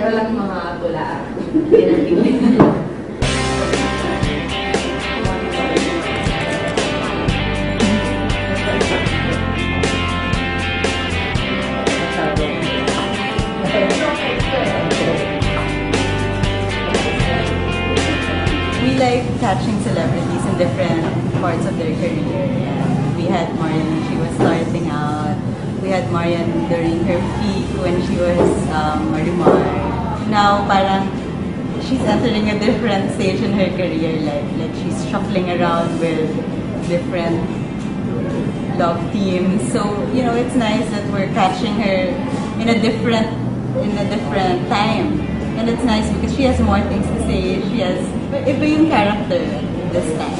Pero lang mga tula. Pinag-ibig. We like catching celebrities in different parts of their career. We had Marian when she was starting out. We had Marian during her peak when she was Marimar. Now, parang she's entering a different stage in her career. Like she's shuffling around with different love teams. So it's nice that we're catching her in a different time. And it's nice because she has more things to say. She has iba yung character this time.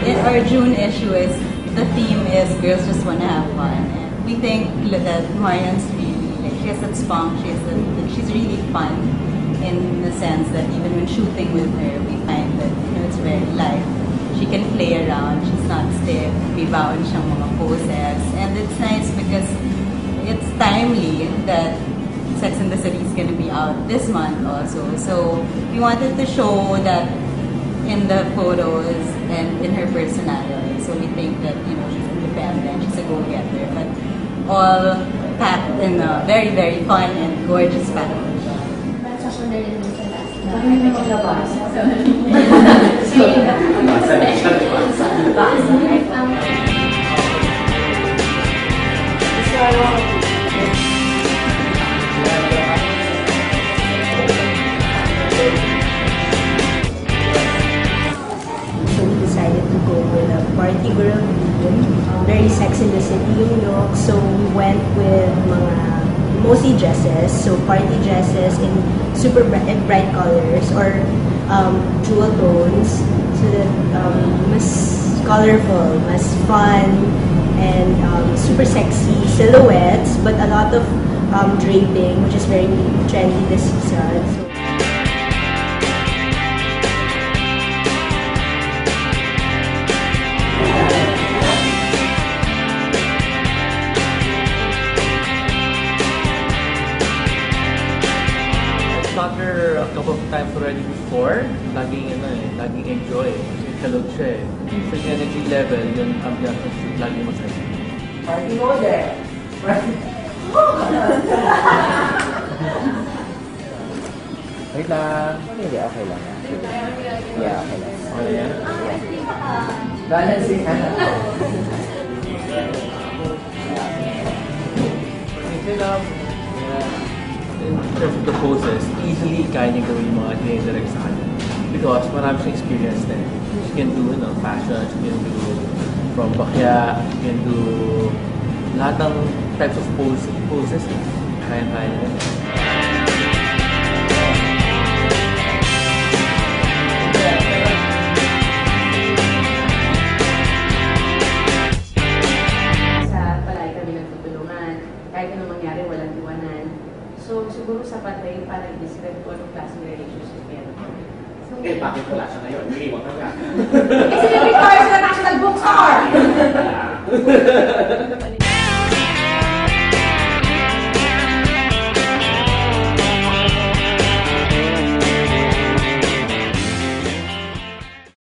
In our June issue the theme is Girls Just Wanna Have Fun. And we think that Marian's really, she has that spunk, she's really fun. In the sense that even when shooting with her, we find that it's very light. She can play around, she's not stiff, may baon siyang mga poses. And it's nice because it's timely that Sex and the City is going to be out this month also. So we wanted to show that in the photos and in her personality. So we think that she's independent, she's a go-getter, but all packed in a very, very fun and gorgeous package. Decided to go with a party girl theme, very Sex in the City yung look. So we went with mostly dresses, so party dresses in super bright colors or jewel tones, so that mas colorful, mas fun, and super sexy silhouettes, but a lot of draping, which is very trendy this season. So, her a couple of times already before, laging enjoy. Kasi kalog siya eh. So yung energy level, yung ambiance ng shoot, laging masaya. Party mode eh. Wait lang. Hindi, okay lang. Yeah, okay lang. Okay yan? Balancing ano. In terms of the poses, easily kaya niya gawin yung mga dinidirect sa kanya. Because marami siyang experience na eh. She can do fashion, she can do from bakya, she can do lahat ng types of poses. Kaya-kaya niya. So, siguro sapat na yun para i-describe ko anong klaseng relationship yan. So, bakit wala siya ngayon? Iiwan ka nga. Kasi yung requires na national bookstore!